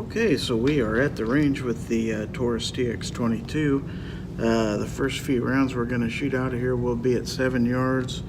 Okay, so we are at the range with the Taurus TX22. The first few rounds we're going to shoot out of here will be at 7 yards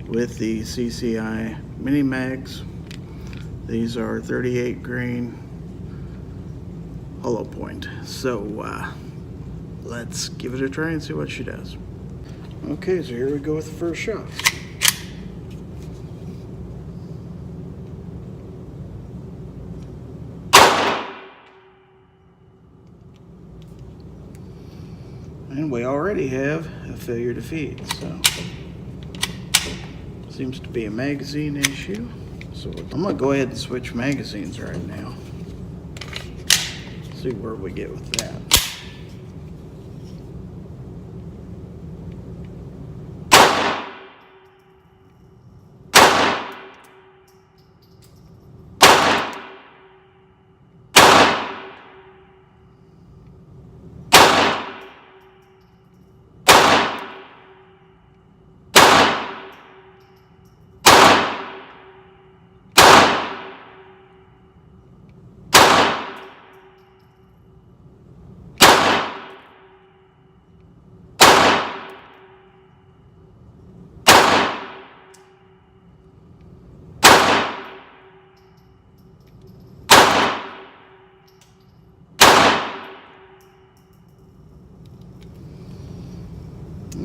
with the CCI mini mags. These are 38 grain hollow point. So let's give it a try and see what she does. Okay, so here we go with the first shot. And we already have a failure to feed, so seems to be a magazine issue. So I'm gonna go ahead and switch magazines right now. See where we get with that.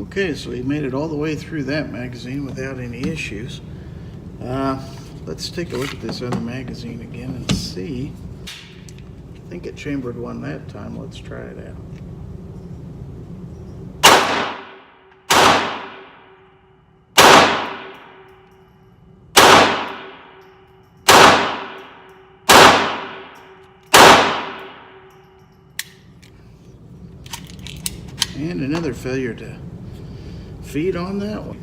Okay, so we made it all the way through that magazine without any issues. Let's take a look at this other magazine again and see. I think it chambered one that time. Let's try it out. And another failure to feed on that one.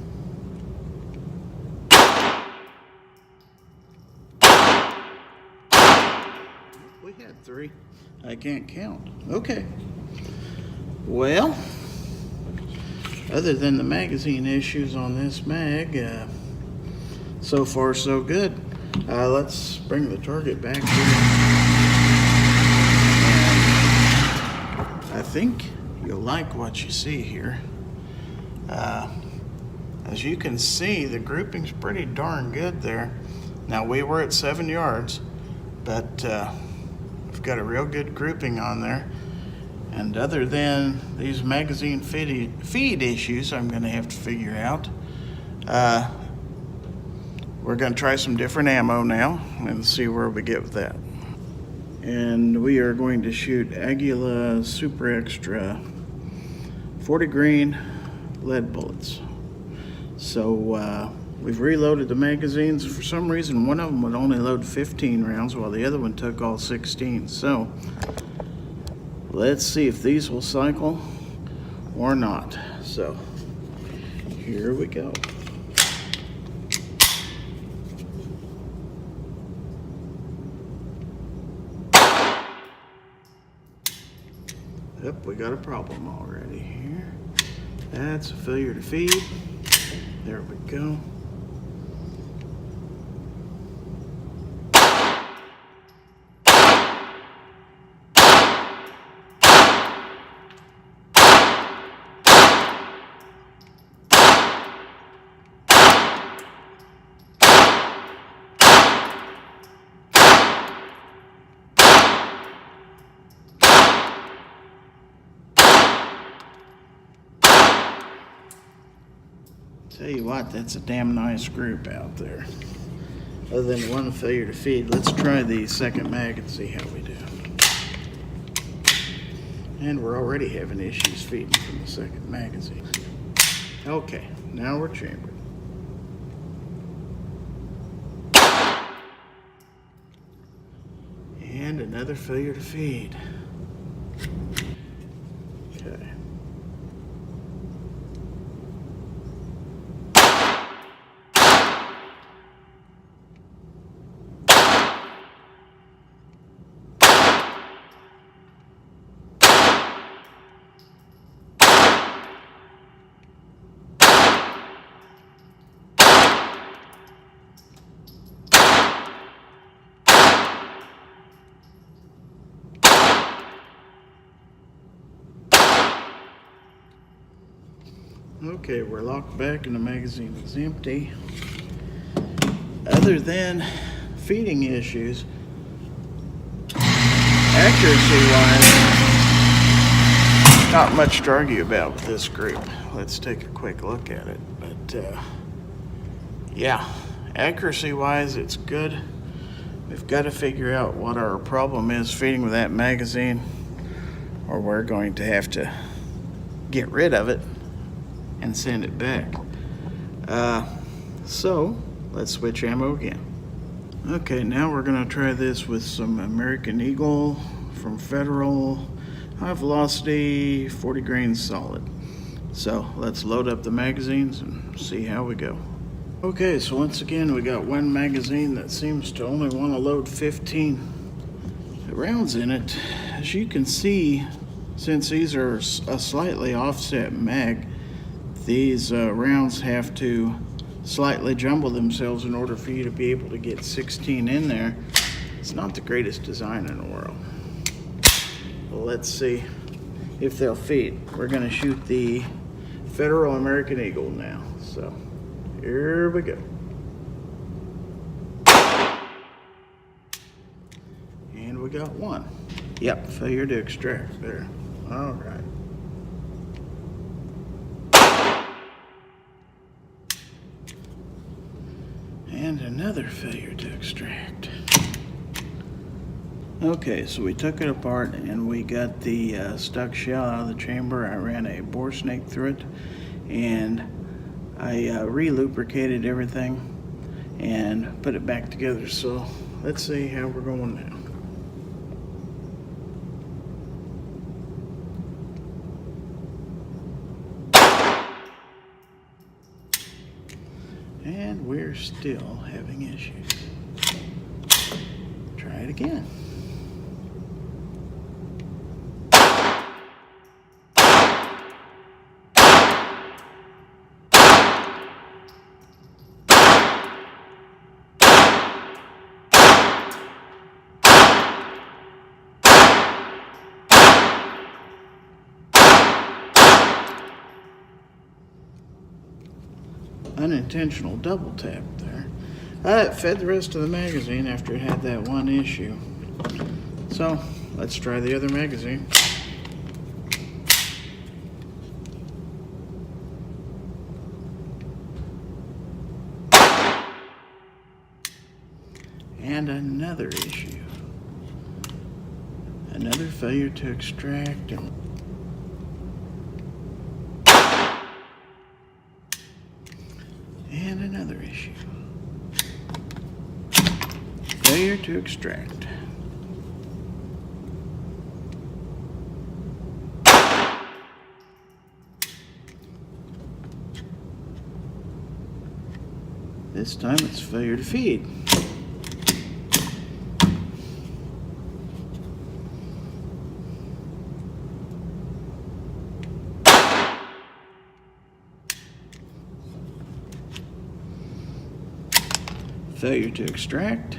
We had 3. I can't count. Okay. Well, other than the magazine issues on this mag, so far so good. Let's bring the target back here. And I think you'll like what you see here. As you can see, the grouping's pretty darn good there. Now, we were at 7 yards, but we've got a real good grouping on there. And other than these magazine feed issues I'm going to have to figure out, we're going to try some different ammo now and see where we get with that. And we are going to shoot Aguila Super Extra 40 grain lead bullets. So we've reloaded the magazines. For some reason, one of them would only load 15 rounds while the other one took all 16. So let's see if these will cycle or not. So here we go. Yep, we got a problem already here. That's a failure to feed. There we go. Tell you what, that's a damn nice group out there. Other than one failure to feed, let's try the second mag and see how we do. And we're already having issues feeding from the second magazine. Okay, now we're chambered. And another failure to feed. Okay. Okay, we're locked back and the magazine is empty. Other than feeding issues, accuracy-wise, not much to argue about with this group. Let's take a quick look at it. But yeah, accuracy-wise, it's good. We've got to figure out what our problem is feeding with that magazine, or we're going to have to get rid of it and send it back. So let's switch ammo again. Okay, now we're gonna try this with some American Eagle from Federal, high velocity, 40 grain solid. So let's load up the magazines and see how we go. Okay, so once again we got one magazine that seems to only want to load 15 rounds in it. As you can see, since these are a slightly offset mag, these rounds have to slightly jumble themselves in order for you to be able to get 16 in there. It's not the greatest design in the world. Well, let's see if they'll feed. We're going to shoot the Federal American Eagle now. So here we go. And we got one. Yep, failure to extract there. All right. And another failure to extract. Okay, so we took it apart and we got the stuck shell out of the chamber. I ran a bore snake through it and I re-lubricated everything and put it back together. So let's see how we're going now. And we're still having issues. Try it again. Unintentional double tap there. It fed the rest of the magazine after it had that one issue. So let's try the other magazine. And another issue. Another failure to extract. And another issue. Failure to extract. This time it's failure to feed. Failure to extract.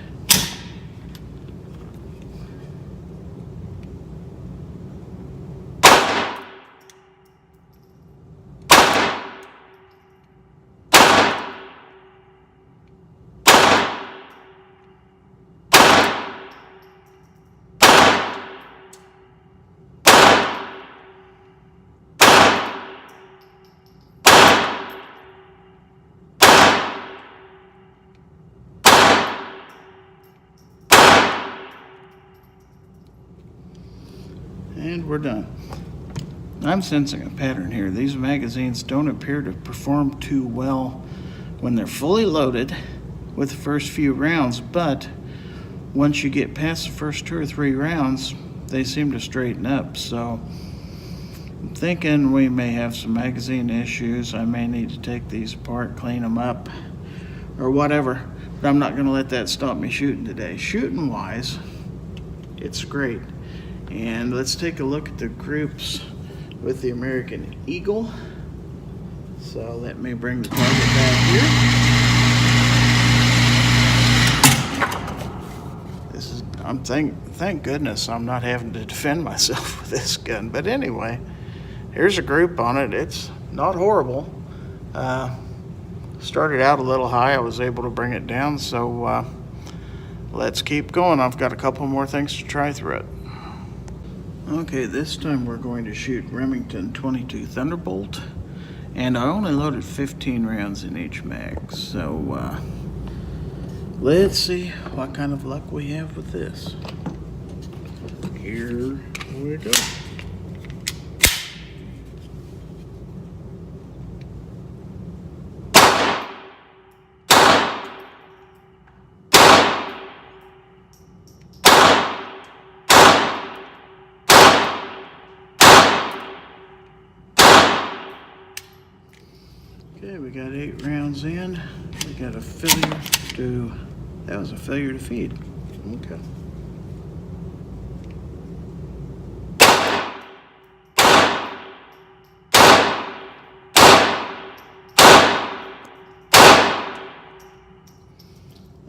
And we're done. I'm sensing a pattern here. These magazines don't appear to perform too well when they're fully loaded with the first few rounds, but once you get past the first 2 or 3 rounds, they seem to straighten up. So I'm thinking we may have some magazine issues. I may need to take these apart, clean them up, or whatever. But I'm not going to let that stop me shooting today. Shooting wise, it's great. And let's take a look at the groups with the American Eagle. So let me bring the target back here. This is, thank goodness I'm not having to defend myself with this gun. But anyway, here's a group on it. It's not horrible. Started out a little high. I was able to bring it down, so let's keep going. I've got a couple more things to try through it. Okay, this time we're going to shoot Remington 22 Thunderbolt, and I only loaded 15 rounds in each mag, so let's see what kind of luck we have with this. Here we go. Okay, we got 8 rounds in. We got a failure to, that was a failure to feed. Okay.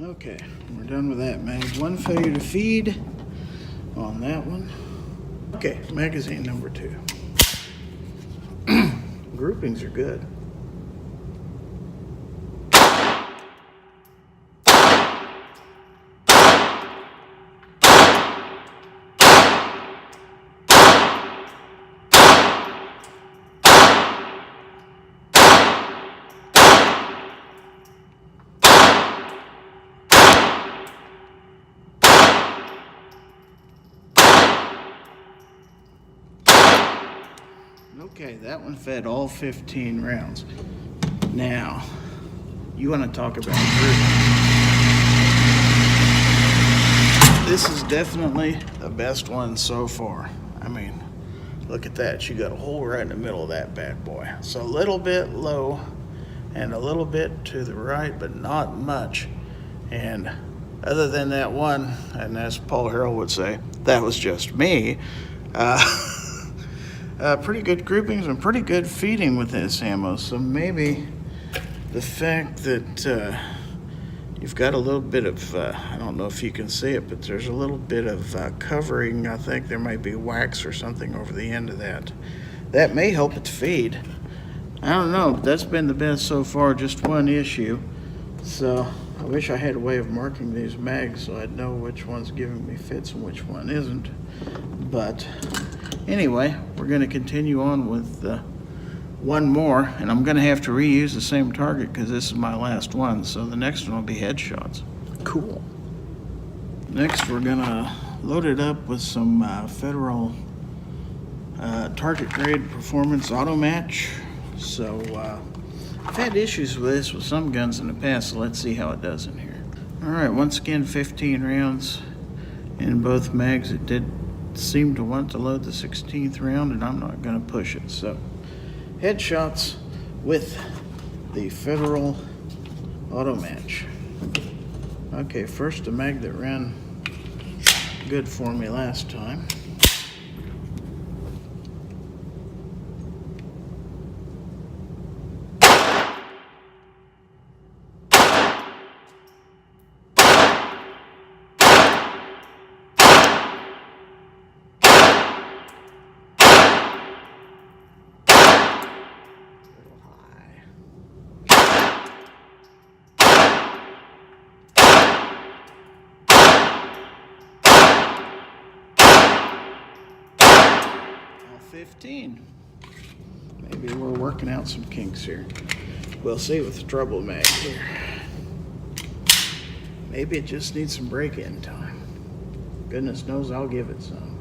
Okay, we're done with that mag. 1 failure to feed on that one. Okay, magazine number 2. Groupings are good. Okay, that one fed all 15 rounds. Now, you want to talk about grouping. This is definitely the best one so far. I mean, look at that. You got a hole right in the middle of that bad boy. So a little bit low and a little bit to the right, but not much. And other than that one, and as Paul Harrell would say, that was just me. Pretty good groupings and pretty good feeding with this ammo. So maybe the fact that you've got a little bit of, I don't know if you can see it, but there's a little bit of covering. I think there might be wax or something over the end of that. That may help it to feed. I don't know, but that's been the best so far, just one issue. So I wish I had a way of marking these mags so I'd know which one's giving me fits and which one isn't. But anyway, we're going to continue on with one more, and I'm going to have to reuse the same target because this is my last one, so the next one will be headshots. Cool. Next, we're going to load it up with some Federal target grade performance auto match. So I've had issues with this with some guns in the past, so let's see how it does in here. All right, once again, 15 rounds in both mags. It did seem to want to load the 16th round, and I'm not going to push it. So headshots with the Federal auto match. Okay, first a mag that ran good for me last time. All 15. Maybe we're working out some kinks here. We'll see with the treble mag here. Maybe it just needs some break-in time. Goodness knows I'll give it some.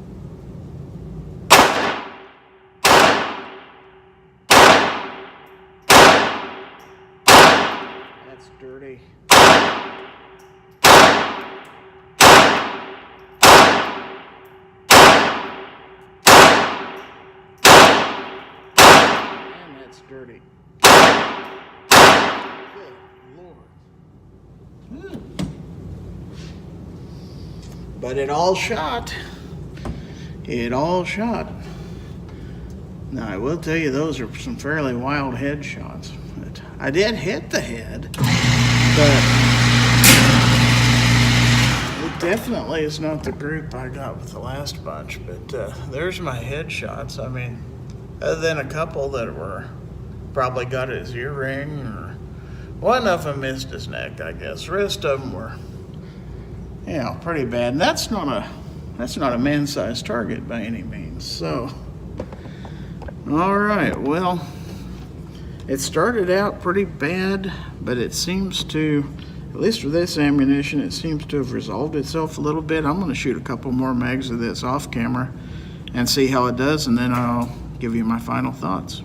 That's dirty. And that's dirty. Good Lord. But it all shot. It all shot. Now, I will tell you, those are some fairly wild head shots. But I did hit the head, but it definitely is not the group I got with the last bunch. But there's my head shots. I mean, other than a couple that were probably got his earring, or one of them missed his neck, I guess. The rest of them were, pretty bad. And that's not a man-sized target by any means. So, all right, well, it started out pretty bad, but it seems to, at least with this ammunition, it seems to have resolved itself a little bit. I'm going to shoot a couple more mags of this off camera and see how it does, and then I'll give you my final thoughts.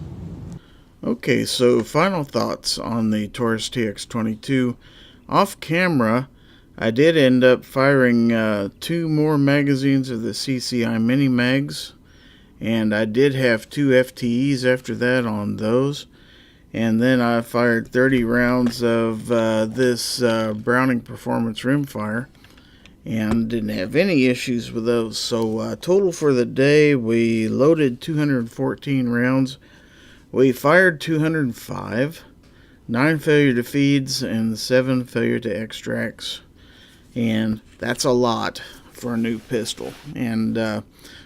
Okay, so final thoughts on the Taurus TX22. Off camera, I did end up firing 2 more magazines of the CCI mini mags, and I did have 2 FTEs after that on those. And then I fired 30 rounds of this Browning Performance rimfire and didn't have any issues with those. So total for the day, we loaded 214 rounds. We fired 205, 9 failure to feeds, and 7 failure to extracts. And that's a lot for a new pistol. And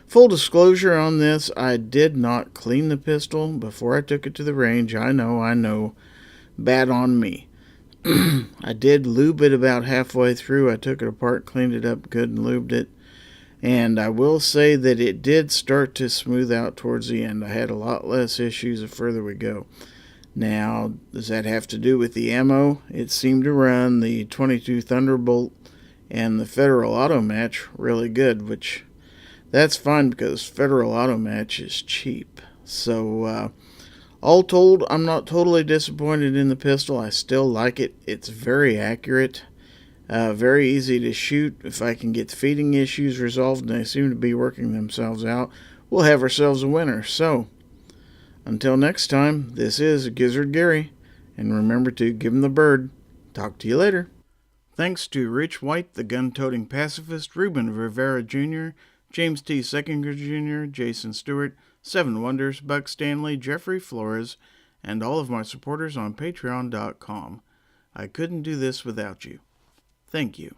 full disclosure on this, I did not clean the pistol before I took it to the range. I know, bad on me. I did lube it about halfway through. I took it apart, cleaned it up good, and lubed it. And I will say that it did start to smooth out towards the end. I had a lot less issues the further we go. Now, does that have to do with the ammo? It seemed to run the 22 Thunderbolt and the Federal Auto Match really good, which that's fine because Federal Auto Match is cheap. So, all told, I'm not totally disappointed in the pistol. I still like it. It's very accurate. Very easy to shoot. If I can get the feeding issues resolved, and they seem to be working themselves out, we'll have ourselves a winner. So, until next time, this is Gizzard Gary, and remember to give him the bird. Talk to you later. Thanks to Rich White, the gun-toting pacifist, Ruben Rivera Jr., James T. Seckinger Jr., Jason Stewart, Seven Wonders, Buck Stanley, Jeffrey Flores, and all of my supporters on Patreon.com. I couldn't do this without you. Thank you.